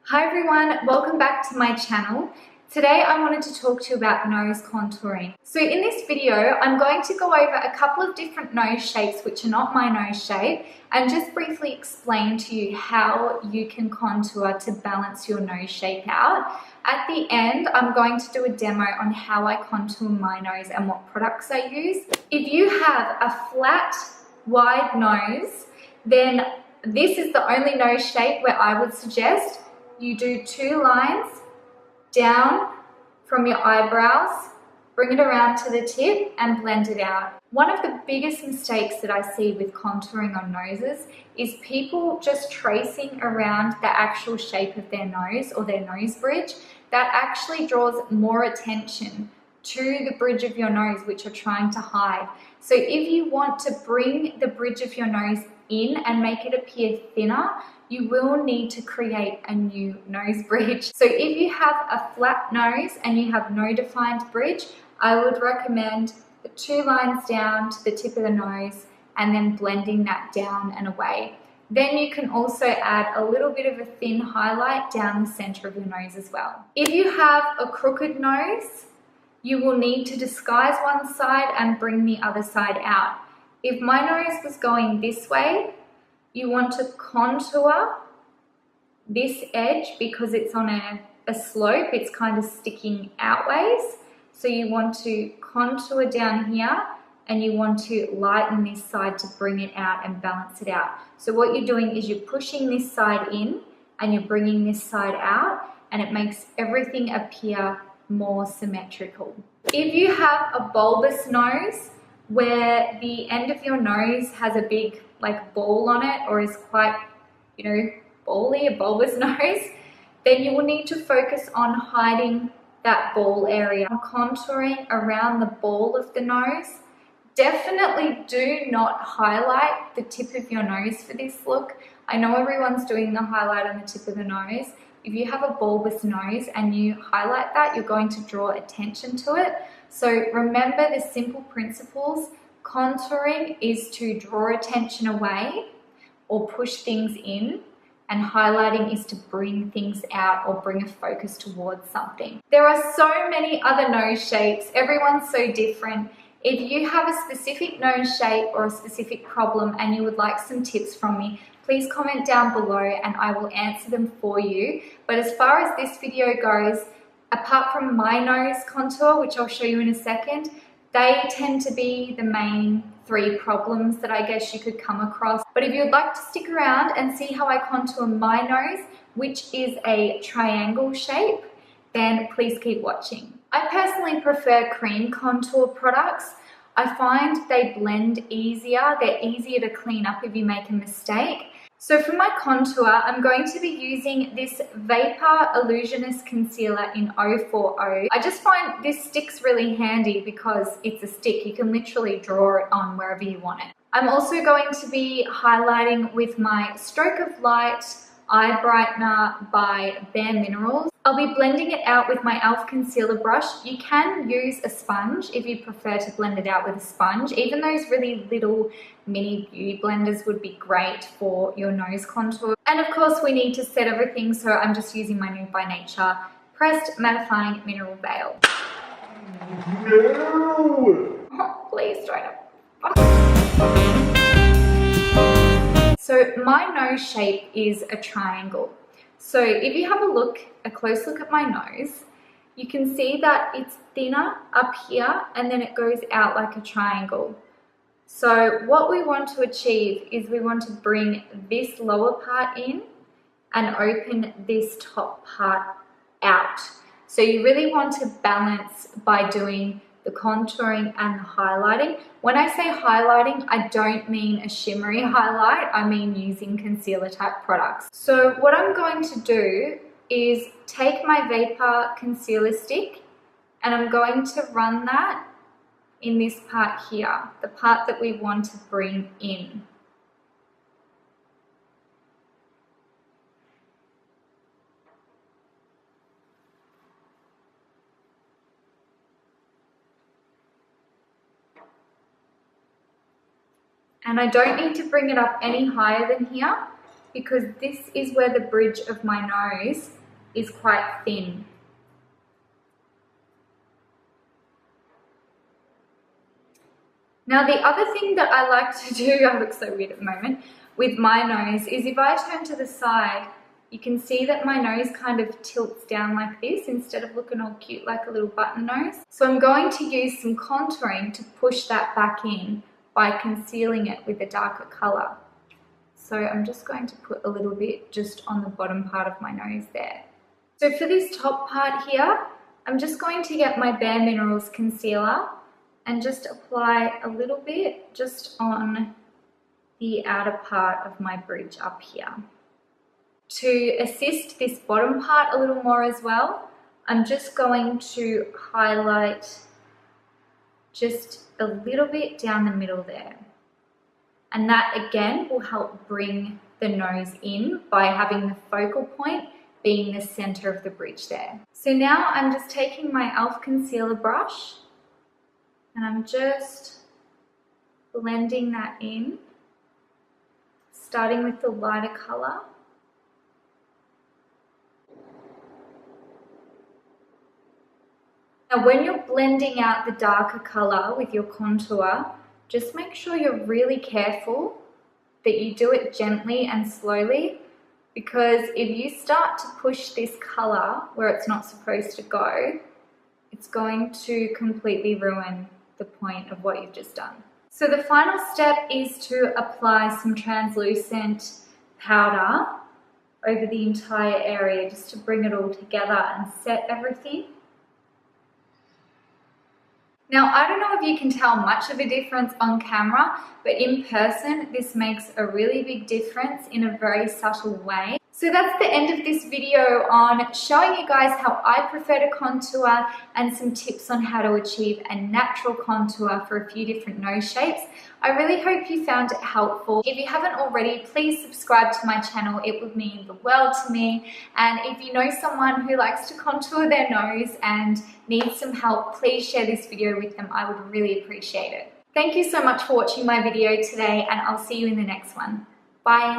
Hi everyone, welcome back to my channel. Today I wanted to talk to you about nose contouring. So in this video, I'm going to go over a couple of different nose shapes which are not my nose shape and just briefly explain to you how you can contour to balance your nose shape out. At the end, I'm going to do a demo on how I contour my nose and what products I use. If you have a flat, wide nose, then this is the only nose shape where I would suggest you do 2 lines down from your eyebrows, bring it around to the tip and blend it out. One of the biggest mistakes that I see with contouring on noses is people just tracing around the actual shape of their nose or their nose bridge. That actually draws more attention to the bridge of your nose, which you're trying to hide. So if you want to bring the bridge of your nose in and make it appear thinner, you will need to create a new nose bridge. So if you have a flat nose and you have no defined bridge, I would recommend the 2 lines down to the tip of the nose and then blending that down and away. Then you can also add a little bit of a thin highlight down the center of your nose as well. If you have a crooked nose, you will need to disguise one side and bring the other side out. If my nose was going this way, you want to contour this edge because it's on a slope, it's kind of sticking outways. So you want to contour down here and you want to lighten this side to bring it out and balance it out. So what you're doing is you're pushing this side in and you're bringing this side out, and it makes everything appear more symmetrical. If you have a bulbous nose where the end of your nose has a big ball on it or is quite, bally, a bulbous nose, then you will need to focus on hiding that ball area. Contouring around the ball of the nose. Definitely do not highlight the tip of your nose for this look. I know everyone's doing the highlight on the tip of the nose. If you have a bulbous nose and you highlight that, you're going to draw attention to it. So remember the simple principles. Contouring is to draw attention away or push things in, and highlighting is to bring things out or bring a focus towards something. There are so many other nose shapes. Everyone's so different. If you have a specific nose shape or a specific problem and you would like some tips from me, please comment down below and I will answer them for you. But as far as this video goes, apart from my nose contour, which I'll show you in a second, they tend to be the main 3 problems that I guess you could come across. But if you'd like to stick around and see how I contour my nose, which is a triangle shape, then please keep watching. I personally prefer cream contour products. I find they blend easier. They're easier to clean up if you make a mistake. So for my contour, I'm going to be using this Vapour Illusionist Concealer in 040. I just find this stick's really handy because it's a stick. You can literally draw it on wherever you want it. I'm also going to be highlighting with my Stroke of Light Eye Brightener by Bare Minerals. I'll be blending it out with my e.l.f. concealer brush. You can use a sponge if you prefer to blend it out with a sponge. Even those really little mini beauty blenders would be great for your nose contour. And of course we need to set everything, so I'm just using my Nude by Nature Pressed Mattifying Mineral Veil. No! Oh, please don't. So my nose shape is a triangle. So if you have a close look at my nose, you can see that it's thinner up here and then it goes out like a triangle. So what we want to achieve is we want to bring this lower part in and open this top part out. So you really want to balance by doing the contouring and the highlighting. When I say highlighting, I don't mean a shimmery highlight, I mean using concealer type products. So what I'm going to do is take my Vapour concealer stick and I'm going to run that in this part here, the part that we want to bring in. And I don't need to bring it up any higher than here because this is where the bridge of my nose is quite thin. Now the other thing that I like to do, I look so weird at the moment, with my nose is if I turn to the side, you can see that my nose kind of tilts down like this instead of looking all cute like a little button nose. So I'm going to use some contouring to push that back in by concealing it with a darker colour. So I'm just going to put a little bit just on the bottom part of my nose there. So for this top part here, I'm just going to get my Bare Minerals concealer and just apply a little bit just on the outer part of my bridge up here. To assist this bottom part a little more as well, I'm just going to highlight just a little bit down the middle there. And that again will help bring the nose in by having the focal point being the center of the bridge there. So now I'm just taking my e.l.f. concealer brush and I'm just blending that in, starting with the lighter color. Now when you're blending out the darker color with your contour, just make sure you're really careful that you do it gently and slowly, because if you start to push this color where it's not supposed to go, it's going to completely ruin the point of what you've just done. So the final step is to apply some translucent powder over the entire area just to bring it all together and set everything. Now, I don't know if you can tell much of a difference on camera, but in person, this makes a really big difference in a very subtle way. So that's the end of this video on showing you guys how I prefer to contour and some tips on how to achieve a natural contour for a few different nose shapes. I really hope you found it helpful. If you haven't already, please subscribe to my channel. It would mean the world to me. And if you know someone who likes to contour their nose and needs some help, please share this video with them. I would really appreciate it. Thank you so much for watching my video today, and I'll see you in the next one. Bye.